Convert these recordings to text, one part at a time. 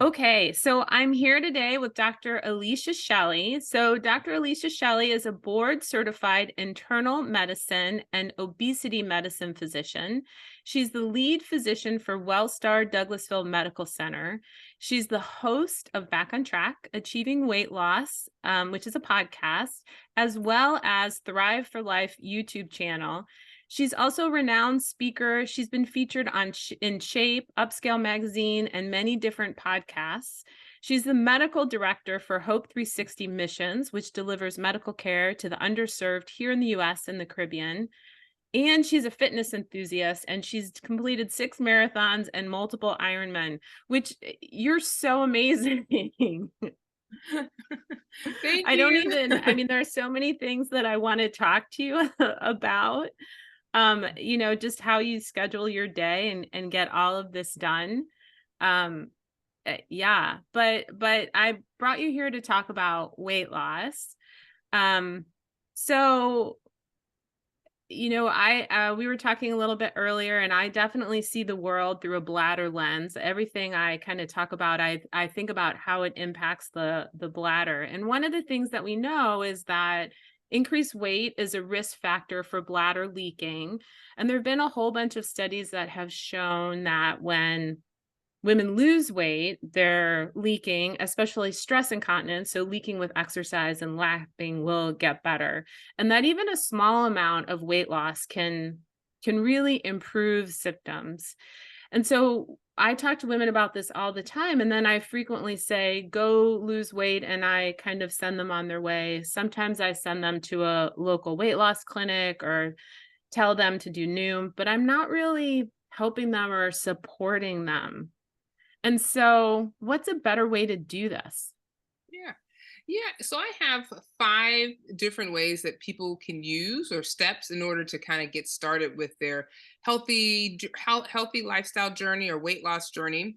Okay, so I'm here today with Dr. Alicia Shelley. So, Dr. Alicia Shelley is a board certified internal medicine and obesity medicine physician. She's the lead physician for Wellstar Douglasville Medical Center. She's the host of Back on Track, Achieving Weight Loss, which is a podcast, as well as Thrive for Life YouTube channel. She's also a renowned speaker. She's been featured on in Shape, Upscale Magazine, and many different podcasts. She's the medical director for Hope 360 Missions, which delivers medical care to the underserved here in the US and the Caribbean. And she's a fitness enthusiast, and she's completed 6 marathons and multiple Ironman, which you're so amazing. Thank I don't you. even, I mean, there are so many things that I want to talk to you about. Just how you schedule your day and get all of this done. Um, yeah, but I brought you here to talk about weight loss. Um, so I we were talking a little bit earlier, and I definitely see the world through a bladder lens. Everything I kind of talk about, I think about how it impacts the bladder. And one of the things that we know is that increased weight is a risk factor for bladder leaking. And there have been a whole bunch of studies that have shown that when women lose weight, they're leaking, especially stress incontinence. So leaking with exercise and lapping will get better. And that even a small amount of weight loss can really improve symptoms. And so I talk to women about this all the time. And then I frequently say, go lose weight. And I kind of send them on their way. Sometimes I send them to a local weight loss clinic or tell them to do Noom, but I'm not really helping them or supporting them. And so, what's a better way to do this? Yeah. Yeah. So I have 5 different ways that people can use or steps in order to kind of get started with their healthy lifestyle journey or weight loss journey.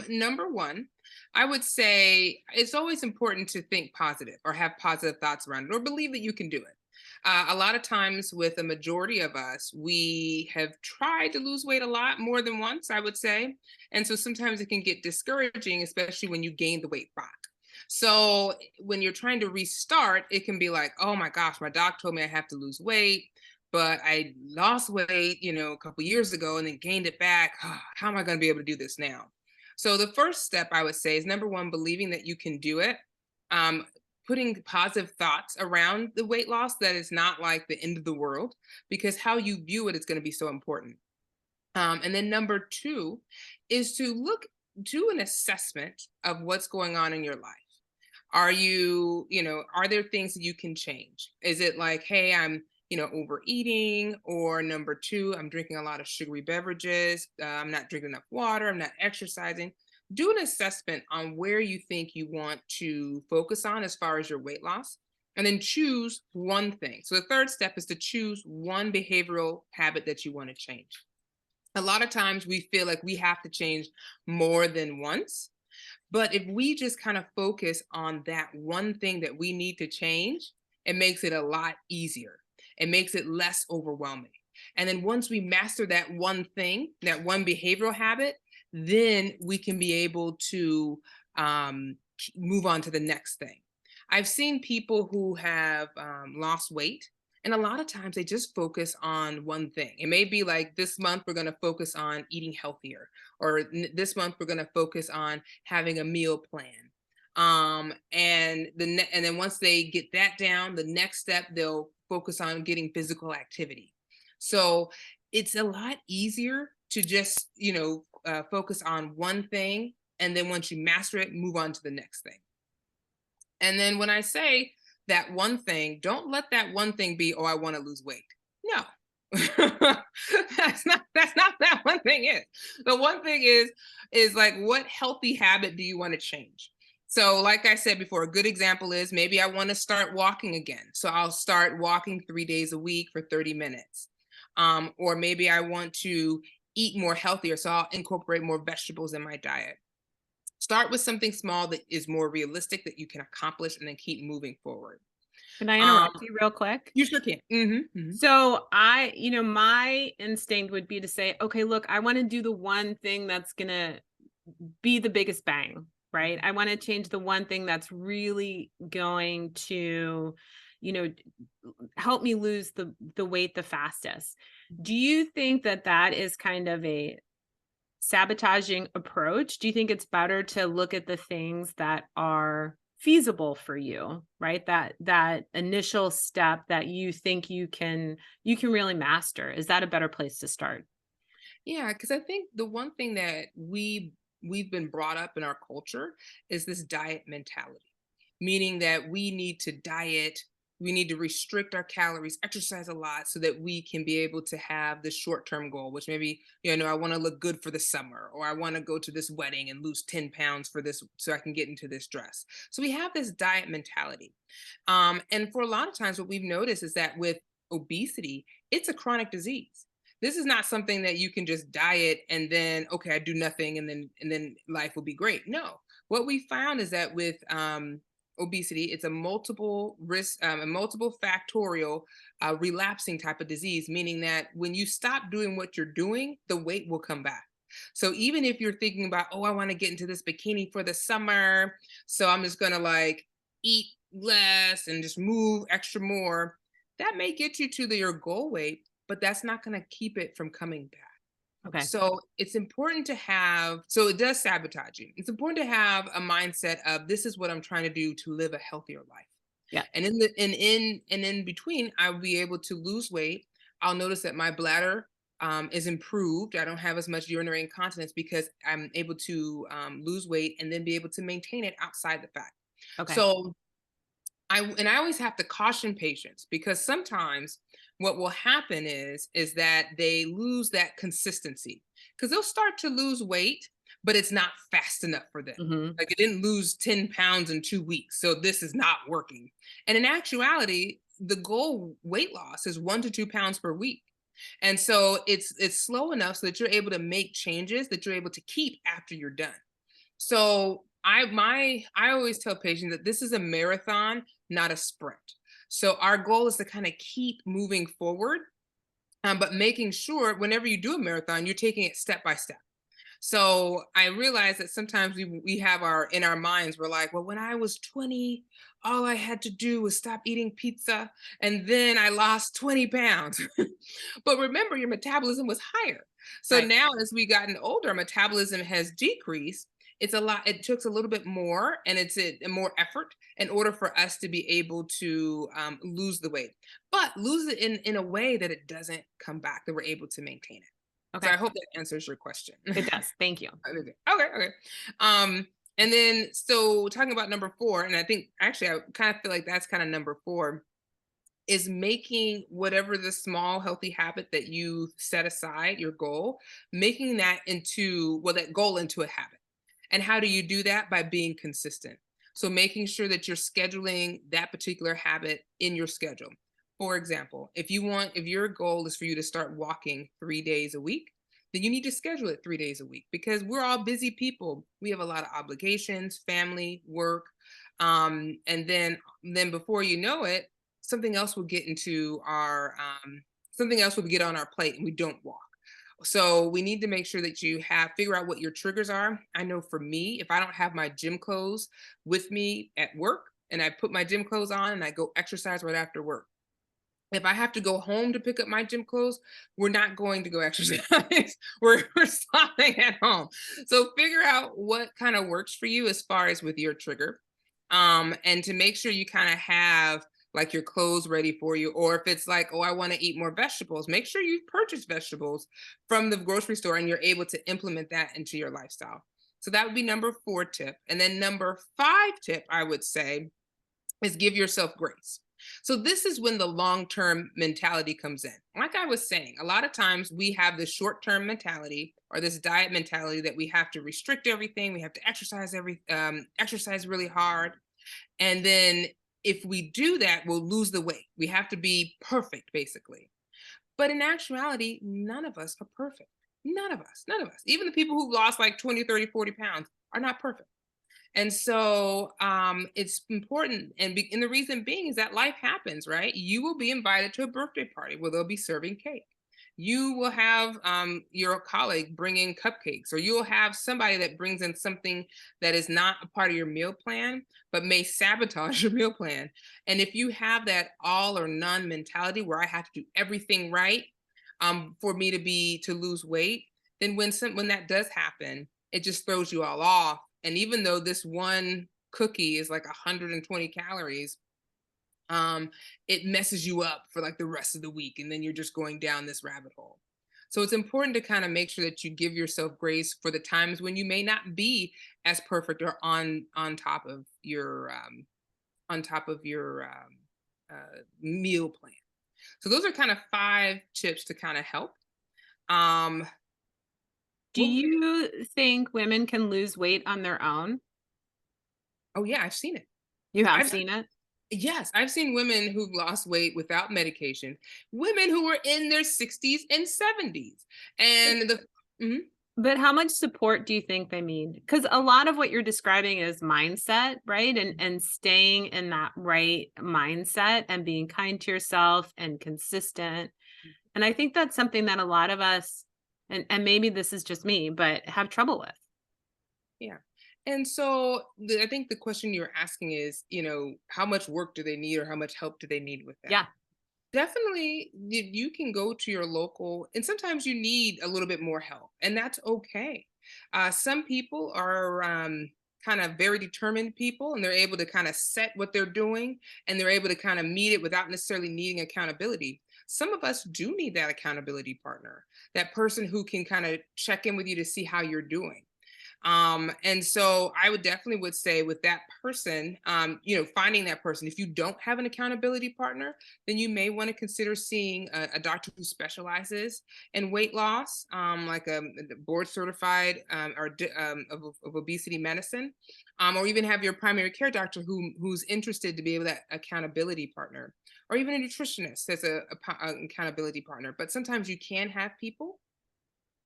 Number one, I would say it's always important to think positive or have positive thoughts around it or believe that you can do it. A lot of times, with a majority of us, we have tried to lose weight a lot more than once, I would say. And so sometimes it can get discouraging, especially when you gain the weight back. So when you're trying to restart, it can be like, oh my gosh, my doc told me I have to lose weight, but I lost weight, a couple years ago and then gained it back. How am I going to be able to do this now? So the first step I would say is number one, believing that you can do it. Um, Putting positive thoughts around the weight loss that is not like the end of the world, because how you view it is going to be so important. And then number two is to do an assessment of what's going on in your life. Are there things that you can change? Is it like, hey, I'm, overeating, or number two, I'm drinking a lot of sugary beverages. I'm not drinking enough water. I'm not exercising. Do an assessment on where you think you want to focus on as far as your weight loss, and then choose one thing. So the third step is to choose one behavioral habit that you want to change. A lot of times we feel like we have to change more than once. But if we just kind of focus on that one thing that we need to change, it makes it a lot easier. It makes it less overwhelming. And then once we master that one thing, that one behavioral habit, then we can be able to move on to the next thing. I've seen people who have lost weight, and a lot of times they just focus on one thing. It may be like, this month we're going to focus on eating healthier, or this month we're going to focus on having a meal plan. And then once they get that down, the next step they'll focus on getting physical activity. So it's a lot easier to just focus on one thing, and then once you master it, move on to the next thing. And then when I say that one thing, don't let that one thing be, oh, I want to lose weight. No. That's not that one thing is. The one thing is like, what healthy habit do you want to change? So like I said before, a good example is maybe I want to start walking again. So I'll start walking 3 days a week for 30 minutes. Or maybe I want to eat more healthier, so I'll incorporate more vegetables in my diet. Start with something small that is more realistic that you can accomplish, and then keep moving forward. Can I Um, interrupt you real quick? you sure can. So my instinct would be to say, okay, look, I want to do the one thing that's going to be the biggest bang, right? I want to change the one thing that's really going to, you know, help me lose the weight the fastest. Do you think that that is kind of a sabotaging approach? Do you think it's better to look at the things that are feasible for you, right? That initial step that you think you can really master. Is that a better place to start? Yeah, because I think the one thing that we've been brought up in our culture is this diet mentality, meaning that we need to diet, we need to restrict our calories, exercise a lot so that we can be able to have the short-term goal, which maybe, I want to look good for the summer, or I want to go to this wedding and lose 10 pounds for this so I can get into this dress. So we have this diet mentality. And for a lot of times, what we've noticed is that with obesity, it's a chronic disease. This is not something that you can just diet and then, okay, I do nothing and then life will be great. No, what we found is that with obesity, it's a multiple risk, a multiple factorial relapsing type of disease, meaning that when you stop doing what you're doing, the weight will come back. So even if you're thinking about, oh, I want to get into this bikini for the summer, so I'm just gonna like eat less and just move extra more, that may get you to your goal weight, but that's not going to keep it from coming back. Okay. So it's important to have, so it does sabotage you. It's important to have a mindset of this is what I'm trying to do to live a healthier life. Yeah. And in between, I'll be able to lose weight. I'll notice that my bladder is improved. I don't have as much urinary incontinence because I'm able to lose weight and then be able to maintain it outside the fat. Okay. So I always have to caution patients because sometimes what will happen is that they lose that consistency because they'll start to lose weight, but it's not fast enough for them. Mhm. Like it didn't lose 10 pounds in 2 weeks, so this is not working. And in actuality, the goal weight loss is 1 to 2 pounds per week. And so it's slow enough so that you're able to make changes that you're able to keep after you're done. So I always tell patients that this is a marathon, not a sprint. So our goal is to kind of keep moving forward, but making sure whenever you do a marathon, you're taking it step by step. So I realize that sometimes we have our in our minds we're like, well, when I was 20, all I had to do was stop eating pizza, and then I lost 20 pounds. But remember, your metabolism was higher. So Right. now, as we gotten older, metabolism has decreased. It's a lot. It took a little bit more, and it's a more effort in order for us to be able to lose the weight, but lose it in a way that it doesn't come back. That we're able to maintain it. So Okay. I hope that answers your question. It does. Thank you. Okay, okay. Um, and then so talking about number four, and I think actually I kind of feel like that's kind of number four is making whatever the small healthy habit that you set aside, your goal, making that into well, that goal into a habit. And how do you do that? By being consistent. So making sure that you're scheduling that particular habit in your schedule. For example, if your goal is for you to start walking 3 days a week, then you need to schedule it 3 days a week because we're all busy people. We have a lot of obligations, family, work. And then before you know it, something else will get into our something else will get on our plate and we don't walk. So we need to make sure that you have figure out what your triggers are. I know for me, if I don't have my gym clothes with me at work and I put my gym clothes on and I go exercise right after work. If I have to go home to pick up my gym clothes, we're not going to go exercise. We're stopping at home. So figure out what kind of works for you as far as with your trigger. And to make sure you kind of have like your clothes ready for you. Or if it's like, oh, I want to eat more vegetables, make sure you purchase vegetables from the grocery store and you're able to implement that into your lifestyle. So that would be number four tip. And then number five tip, I would say, is give yourself grace. So this is when the long-term mentality comes in. Like I was saying, a lot of times we have this short-term mentality or this diet mentality that we have to restrict everything, we have to exercise really hard, and then if we do that, we'll lose the weight. We have to be perfect, basically. But in actuality, none of us are perfect. None of us, none of us. Even the people who've lost like 20, 30, 40 pounds are not perfect. And so it's important. And the reason being is that life happens, right? You will be invited to a birthday party where they'll be serving cake. You will have your colleague bring in cupcakes, or you'll have somebody that brings in something that is not a part of your meal plan, but may sabotage your meal plan. And if you have that all or none mentality where I have to do everything right for me to lose weight, then when that does happen, it just throws you all off. And even though this one cookie is like 120 calories, um, it messes you up for like the rest of the week, and then you're just going down this rabbit hole. So it's important to kind of make sure that you give yourself grace for the times when you may not be as perfect or on top of your meal plan. So those are kind of 5 tips to kind of help. Um, Do what was your you think women can lose weight on their own? Oh yeah, I've seen it. You have I've seen it? Yes, I've seen women who've lost weight without medication, women who were in their 60s and 70s. And the Mhm. But how much support do you think they need? Because a lot of what you're describing is mindset, right? And staying in that right mindset and being kind to yourself and consistent. And I think that's something that a lot of us, and maybe this is just me, but have trouble with. Yeah. And so I think the question you're asking is, how much work do they need or how much help do they need with that? Yeah. Definitely, you can go to your local, and sometimes you need a little bit more help, and that's okay. Some people are kind of very determined people, and they're able to kind of set what they're doing, and they're able to kind of meet it without necessarily needing accountability. Some of us do need that accountability partner, that person who can kind of check in with you to see how you're doing. And so I would definitely would say with that person, finding that person. If you don't have an accountability partner, then you may want to consider seeing a doctor who specializes in weight loss, like a board certified of obesity medicine, or even have your primary care doctor who's interested to be able that accountability partner, or even a nutritionist as an accountability partner. But sometimes you can have people.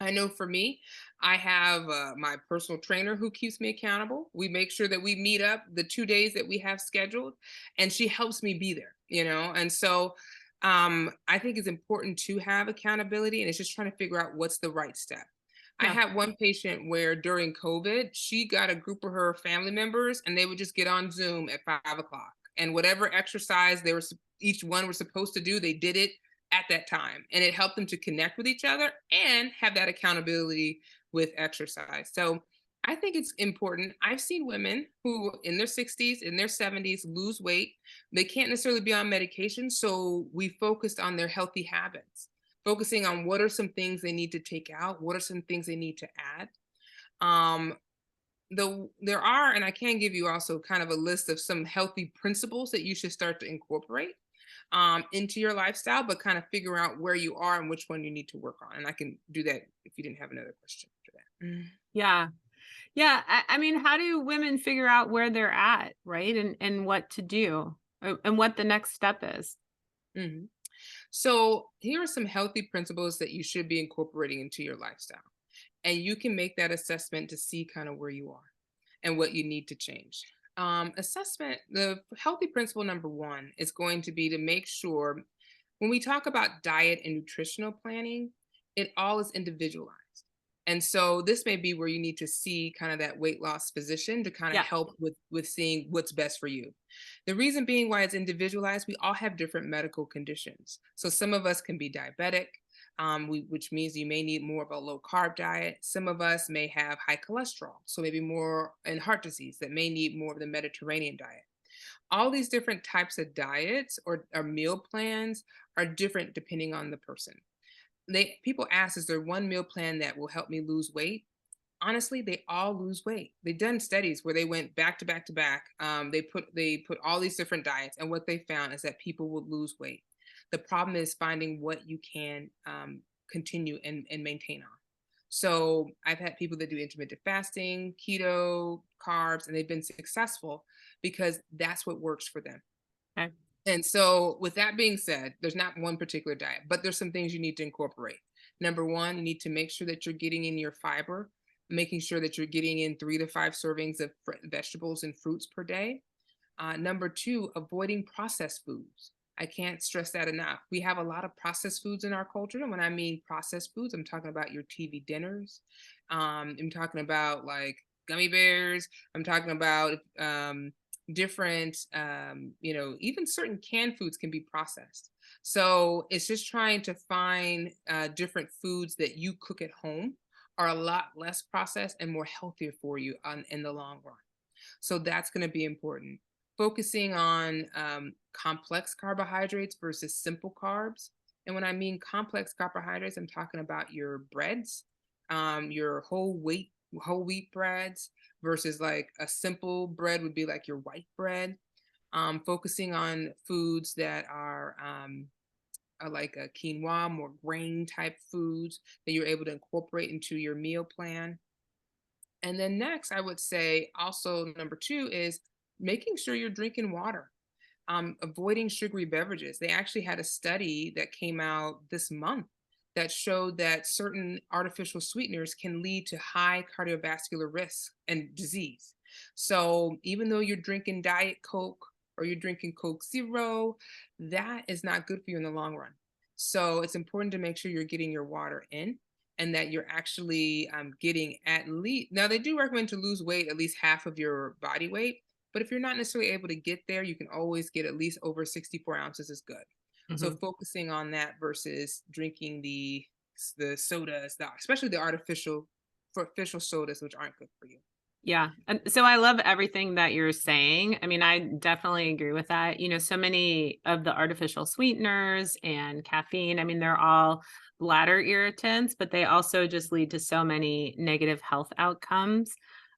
I know for me, I have my personal trainer who keeps me accountable. We make sure that we meet up the 2 days that we have scheduled, and she helps me be there. And so I think it's important to have accountability, and it's just trying to figure out what's the right step. I Yeah. had one patient where during COVID, she got a group of her family members, and they would just get on Zoom at 5 o'clock. And whatever exercise each one were supposed to do, they did it at that time, and it helped them to connect with each other and have that accountability with exercise. So I think it's important. I've seen women who in their 60s, in their 70s lose weight. They can't necessarily be on medication, so we focused on their healthy habits, focusing on what are some things they need to take out, what are some things they need to add. um there are, and I can give you also kind of a list of some healthy principles that you should start to incorporate into your lifestyle, but kind of figure out where you are and which one you need to work on. And I can do that if you didn't have another question after that. Yeah. Yeah. I mean, how do women figure out where they're at, right? And what to do and what the next step is? Mhm. So here are some healthy principles that you should be incorporating into your lifestyle. And you can make that assessment to see kind of where you are and what you need to change. Assessment, the healthy principle number one is going to be to make sure when we talk about diet and nutritional planning, it all is individualized. And so this may be where you need to see kind of that weight loss physician to kind of Yeah. help with seeing what's best for you. The reason being why it's individualized, we all have different medical conditions. So some of us can be diabetic, which means you may need more of a low carb diet. Some of us may have high cholesterol, so maybe more in heart disease that may need more of the Mediterranean diet. All these different types of diets or meal plans are different depending on the person. People ask, is there one meal plan that will help me lose weight? Honestly, they all lose weight. They've done studies where they went back to back to back. They put all these different diets, and what they found is that people would lose weight. The problem is finding what you can continue and maintain on. So I've had people that do intermittent fasting, keto, carbs, and they've been successful because that's what works for them. Okay. And so, with that being said, there's not one particular diet, but there's some things you need to incorporate. Number one, you need to make sure that you're getting in your fiber, making sure that you're getting in 3 to 5 servings of vegetables and fruits per day. Number two, avoiding processed foods. I can't stress that enough. We have a lot of processed foods in our culture. And when I mean processed foods, I'm talking about your TV dinners. I'm talking about like gummy bears. I'm talking about different, even certain canned foods can be processed. So it's just trying to find different foods that you cook at home are a lot less processed and more healthier for you in the long run. So that's going to be important. Focusing on complex carbohydrates versus simple carbs. And when I mean complex carbohydrates, I'm talking about your breads, your whole wheat breads versus like a simple bread would be like your white bread. Focusing on foods that are like a quinoa, more grain type foods that you're able to incorporate into your meal plan. And then next, I would say also number two is making sure you're drinking water, avoiding sugary beverages. They actually had a study that came out this month that showed that certain artificial sweeteners can lead to high cardiovascular risk and disease. So even though you're drinking Diet Coke or you're drinking Coke Zero, that is not good for you in the long run. So it's important to make sure you're getting your water in and that you're actually getting at least, now they do recommend to lose weight at least half of your body weight, but if you're not necessarily able to get there, you can always get at least over 64 ounces is good. So Mhm. focusing on that versus drinking the sodas, especially the artificial sodas, which aren't good for you. Yeah. And so I love everything that you're saying. I mean, I definitely agree with that. So many of the artificial sweeteners and caffeine, I mean, they're all bladder irritants, but they also just lead to so many negative health outcomes.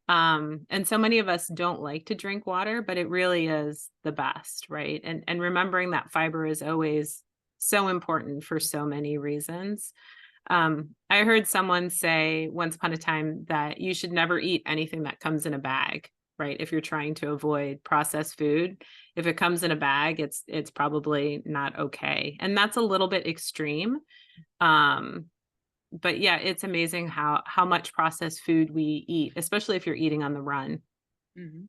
And so many of us don't like to drink water, but it really is the best, right? And remembering that fiber is always so important for so many reasons. I heard someone say once upon a time that you should never eat anything that comes in a bag, right? If you're trying to avoid processed food, if it comes in a bag, it's probably not okay. And that's a little bit extreme. Um, but yeah, it's amazing how much processed food we eat, especially if you're eating on the run. Mhm.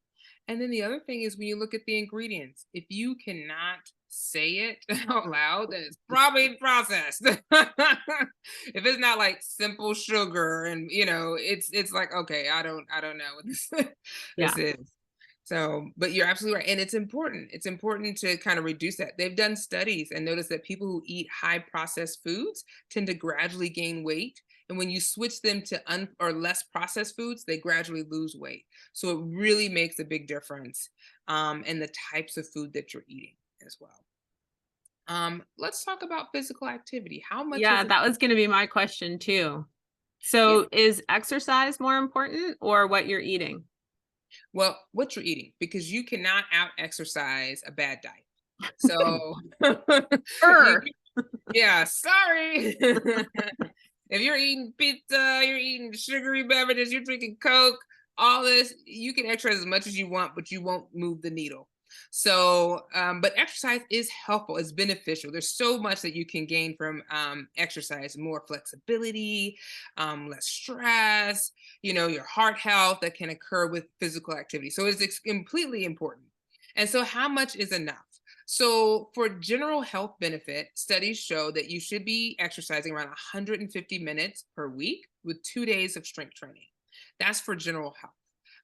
And then the other thing is when you look at the ingredients, if you cannot say it out loud, then it's probably processed. If it's not like simple sugar and it's like, okay, I don't know what this this Yeah. is. So, but you're absolutely right. And it's important. It's important to kind of reduce that. They've done studies and noticed that people who eat high processed foods tend to gradually gain weight. And when you switch them to or less processed foods, they gradually lose weight. So it really makes a big difference in the types of food that you're eating as well. Let's talk about physical activity. How much is Yeah, it? that was gonna be my question too. Yeah. So is exercise more important or what you're eating? Well, what you're eating, because you cannot out exercise a bad diet. So, you, Sure. yeah, sorry. If you're eating pizza, you're eating sugary beverages, you're drinking Coke, all this, you can exercise as much as you want, but you won't move the needle. So, but exercise is helpful, it's beneficial. There's so much that you can gain from exercise, more flexibility, less stress, your heart health that can occur with physical activity. So it's completely important. And so, how much is enough? So, for general health benefit, studies show that you should be exercising around 150 minutes per week with 2 days of strength training. That's for general health.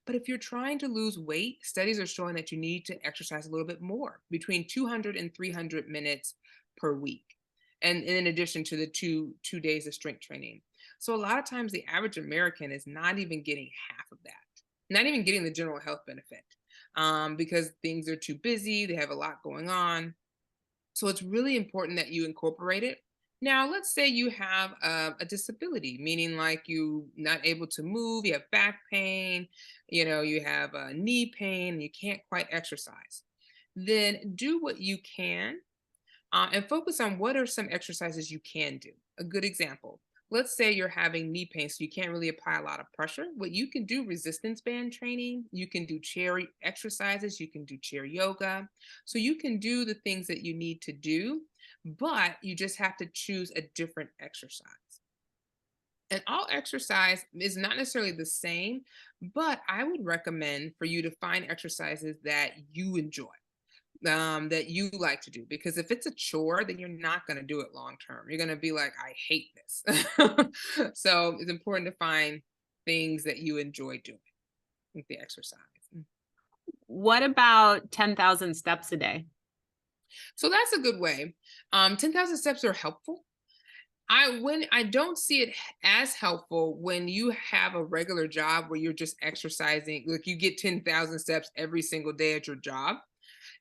But if you're trying to lose weight, studies are showing that you need to exercise a little bit more, between 200 and 300 minutes per week. And in addition to the two days of strength training. So a lot of times the average American is not even getting half of that, not even getting the general health benefit because things are too busy, they have a lot going on. So it's really important that you incorporate it. Now, let's say you have a disability, meaning like you not able to move, you have back pain, you have knee pain, and you can't quite exercise. Then do what you can and focus on what are some exercises you can do. A good example. Let's say you're having knee pain, so you can't really apply a lot of pressure. What you can do resistance band training, you can do chair exercises, you can do chair yoga. So you can do the things that you need to do, but you just have to choose a different exercise. And all exercise is not necessarily the same, but I would recommend for you to find exercises that you enjoy. that you like to do. Because if it's a chore, then you're not going to do it long term. You're going to be like, I hate this. So it's important to find things that you enjoy doing with the exercise. What about 10,000 steps a day? So that's a good way. 10,000 steps are helpful. I don't see it as helpful when you have a regular job where you're just exercising, like you get 10,000 steps every single day at your job.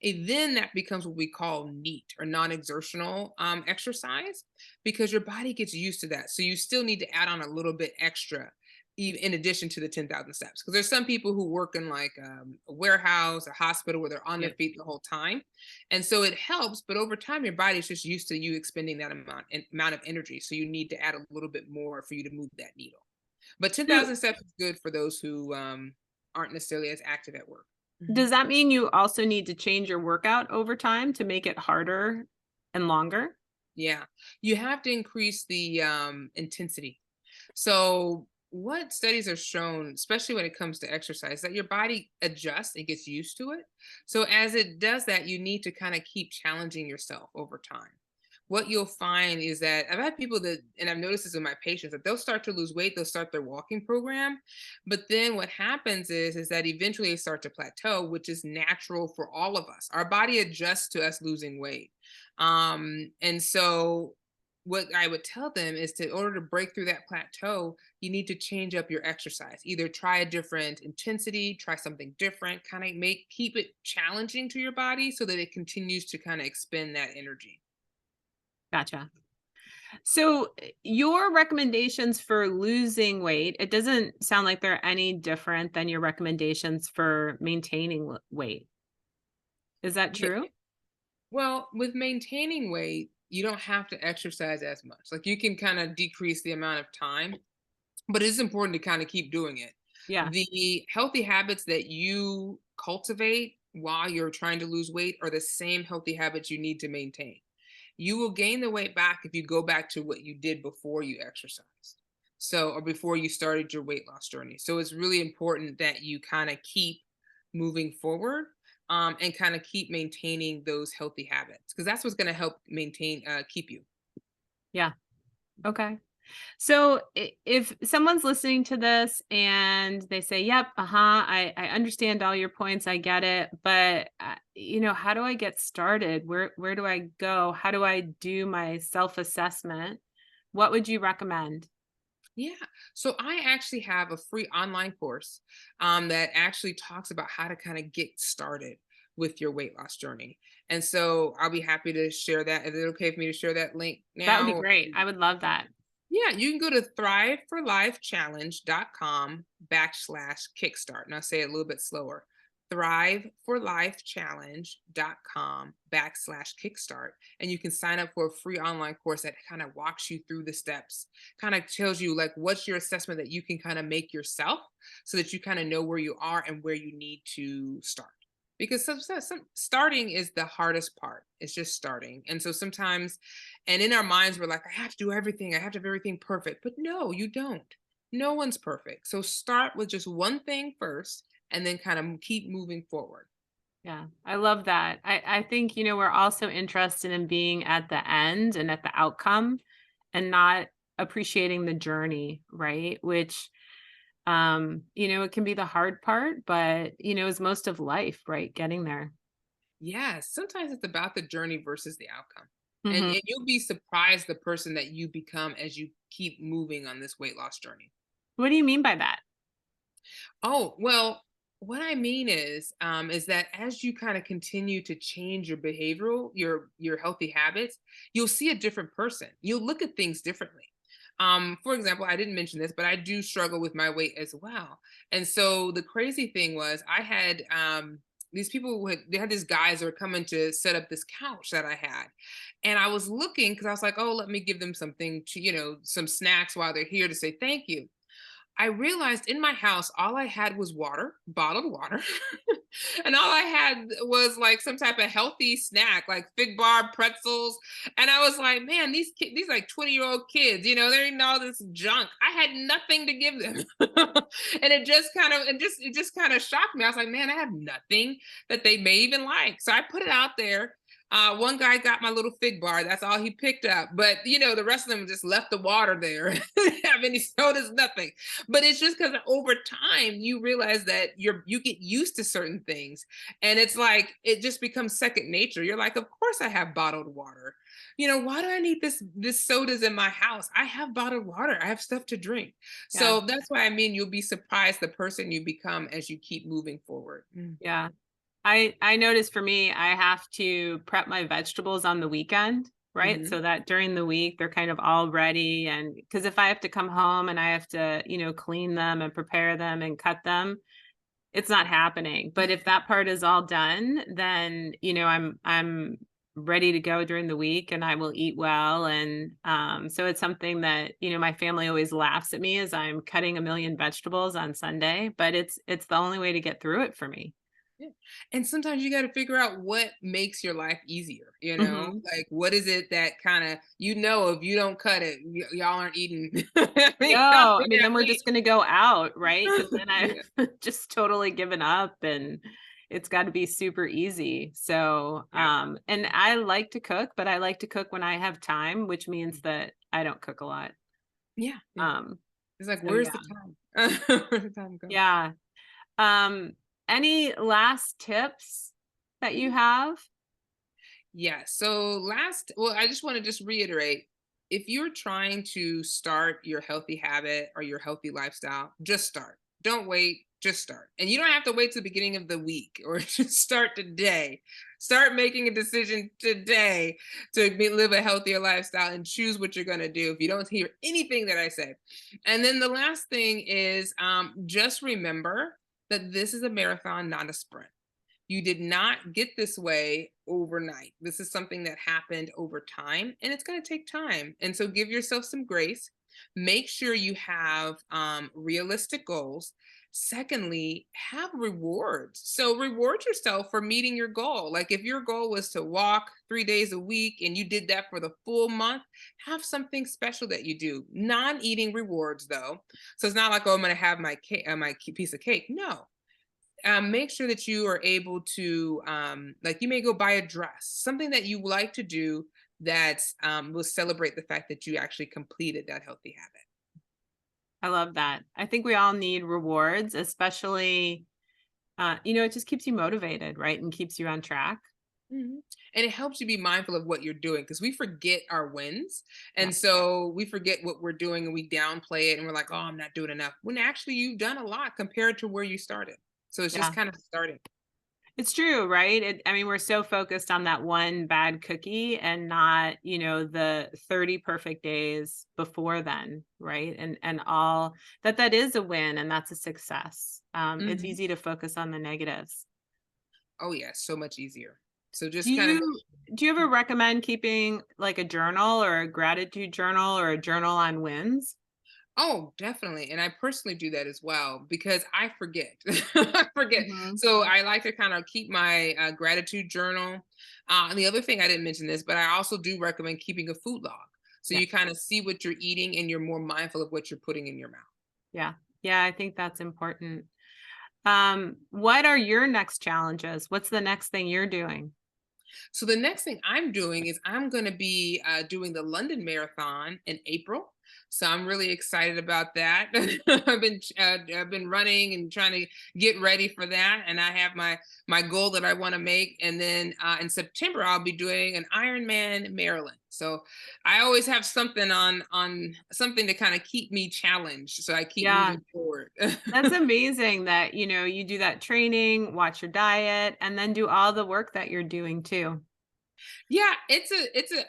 And then that becomes what we call neat or non-exertional exercise, because your body gets used to that. So you still need to add on a little bit extra, even in addition to the 10,000 steps. Because there's some people who work in like a warehouse, a hospital, where they're on their Yeah. feet the whole time, and so it helps. But over time, your body's just used to you expending that amount of energy. So you need to add a little bit more for you to move that needle. But So 10,000 steps is good for those who aren't necessarily as active at work. Mhm. does that mean you also need to change your workout over time to make it harder and longer? Yeah, you have to increase the intensity. So, what studies are shown, especially when it comes to exercise, that your body adjusts and gets used to it. So, as it does that, you need to kind of keep challenging yourself over time. What you'll find is that I've had people that, and I've noticed this in my patients, that they'll start to lose weight, they'll start their walking program, but then what happens is that eventually they start to plateau, which is natural for all of us. Our body adjusts to us losing weight. And so what I would tell them is, to in order to break through that plateau, you need to change up your exercise. Either try a different intensity, try something different, kind of keep it challenging to your body so that it continues to kind of expend that energy. Gotcha. So, your recommendations for losing weight, it doesn't sound like they're any different than your recommendations for maintaining weight. Is that Yeah. true? Well, with maintaining weight, you don't have to exercise as much. Like you can kind of decrease the amount of time, but it is important to kind of keep doing it. Yeah. The healthy habits that you cultivate while you're trying to lose weight are the same healthy habits you need to maintain. You will gain the weight back if you go back to what you did before you exercised. So, or before you started your weight loss journey. So, it's really important that you kind of keep moving forward, and kind of keep maintaining those healthy habits, because that's what's going to help keep you. Yeah. Okay. So if someone's listening to this and they say, "Yep, I understand all your points, I get it, but how do I get started? Where do I go? How do I do my self assessment?" What would you recommend? Yeah. So I actually have a free online course that actually talks about how to kind of get started with your weight loss journey. And so I'll be happy to share that. Is it okay for me to share that link That would be now? great. I would love that. Yeah, you can go to thriveforlifechallenge.com/kickstart. Now say it a little bit slower. Thriveforlifechallenge.com/kickstart. And you can sign up for a free online course that kind of walks you through the steps, kind of tells you like what's your assessment that you can kind of make yourself, so that you kind of know where you are and where you need to start. Because some starting is the hardest part. It's just starting. And so sometimes, and in our minds, we're like, I have to do everything. I have to have everything perfect. But no, you don't. No one's perfect. So start with just one thing first and then kind of keep moving forward. Yeah, I love that. I think, we're also interested in being at the end and at the outcome and not appreciating the journey, right? Which it can be the hard part, but is most of life, right? Getting there. Yes, sometimes it's about the journey versus the outcome. And, Mhm. and you'll be surprised the person that you become as you keep moving on this weight loss journey. What do you mean by that? Oh, well, what I mean is that as you kind of continue to change your healthy habits, you'll see a different person. You'll look at things differently. For example, I didn't mention this, but I do struggle with my weight as well. And so the crazy thing was, I had these people they had these guys that were coming to set up this couch that I had, and I was looking because I was like, oh, let me give them something to, some snacks while they're here to say thank you. I realized in my house, all I had was water, bottled water. And all I had was like some type of healthy snack, like fig bar, pretzels. And I was like, man, these like 20-year-old kids, they're eating all this junk. I had nothing to give them. And And it just kind of shocked me. I was like, man, I have nothing that they may even like. So I put it out there. One guy got my little fig bar. That's all he picked up. But the rest of them just left the water there. Didn't have any sodas, nothing. But it's just because over time you realize that you get used to certain things, and it's like it just becomes second nature. You're like, of course I have bottled water. Why do I need this sodas in my house? I have bottled water. I have stuff to drink. Yeah. So that's why I mean you'll be surprised the person you become as you keep moving forward. Yeah. I noticed for me, I have to prep my vegetables on the weekend, right? Mm-hmm. So that during the week they're kind of all ready. And because if I have to come home and I have to, clean them and prepare them and cut them, it's not happening. But if that part is all done, then, I'm ready to go during the week and I will eat well. And so it's something that, my family always laughs at me as I'm cutting a million vegetables on Sunday, but it's the only way to get through it for me. Yeah. And sometimes you got to figure out what makes your life easier, Mhm. Like what is it that kind of, if you don't cut it, y'all aren't eating. I mean, y'all No, I ain't mean, got then we're meat. just gonna go out, right? Because then Yeah. I've just totally given up and it's gotta be super easy. So, Yeah. and I like to cook, but I like to cook when I have time, which means that I don't cook a lot. Yeah. Yeah. Um, It's like, so where's yeah. the time? Where's the time go? Yeah. Um, any last tips that you have? Yeah. So I just want to just reiterate, if you're trying to start your healthy habit or your healthy lifestyle, just start. Don't wait, just start. And you don't have to wait to the beginning of the week or just start today. Start making a decision today to live a healthier lifestyle and choose what you're going to do if you don't hear anything that I say. And then the last thing is just remember that this is a marathon, not a sprint. You did not get this way overnight. This is something that happened over time and it's going to take time. And so give yourself some grace. Make sure you have realistic goals. Secondly, have rewards. So reward yourself for meeting your goal. Like if your goal was to walk 3 days a week and you did that for the full month, have something special that you do. Non-eating rewards though. So it's not like, oh, I'm going to have my piece of cake. No, make sure that you are able to like you may go buy a dress, something that you like to do that will celebrate the fact that you actually completed that healthy habit. I love that. I think we all need rewards, especially, it just keeps you motivated, right? And keeps you on track. Mhm. And it helps you be mindful of what you're doing because we forget our wins. Yeah. And so we forget what we're doing and we downplay it and we're like, oh, I'm not doing enough. When actually you've done a lot compared to where you started. So it's just Yeah. kind of starting. It's true, right? I mean, we're so focused on that one bad cookie and not, the 30 perfect days before then, right? And all that is a win and that's a success. It's Mhm. easy to focus on the negatives. Oh, yeah, so much easier. So Do just kind of you do you ever recommend keeping like a journal or a gratitude journal or a journal on wins? Oh, definitely. And I personally do that as well because I forget. I forget. Mhm. So I like to kind of keep my gratitude journal. And the other thing, I didn't mention this, but I also do recommend keeping a food log. So Yeah. you kind of see what you're eating and you're more mindful of what you're putting in your mouth. Yeah. Yeah, I think that's important. What are your next challenges? What's the next thing you're doing? So the next thing I'm doing is I'm going to be doing the London Marathon in April. So I'm really excited about that. I've been running and trying to get ready for that, and I have my goal that I want to make. And then in September I'll be doing an Ironman Maryland. So I always have something on something to kind of keep me challenged, so I keep Yeah. moving forward. That's amazing that, you do that training, watch your diet, and then do all the work that you're doing too. Yeah,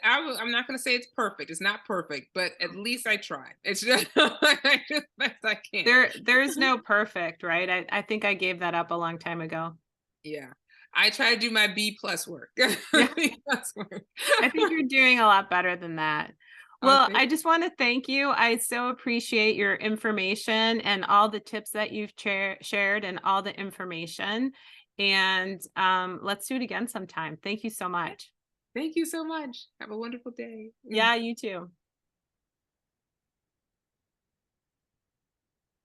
I'm not gonna say it's perfect. It's not perfect, but at least I tried. It's just I do the best I can. There's no perfect, right? I think I gave that up a long time ago. Yeah. I try to do my B plus work. Yeah, B plus work. I think you're doing a lot better than that. Oh, Well, thank I just want to thank you. I so appreciate your information and all the tips that you've shared and all the information. And let's do it again sometime. Thank you so much. thank you so much. Have a wonderful day. Yeah, you too.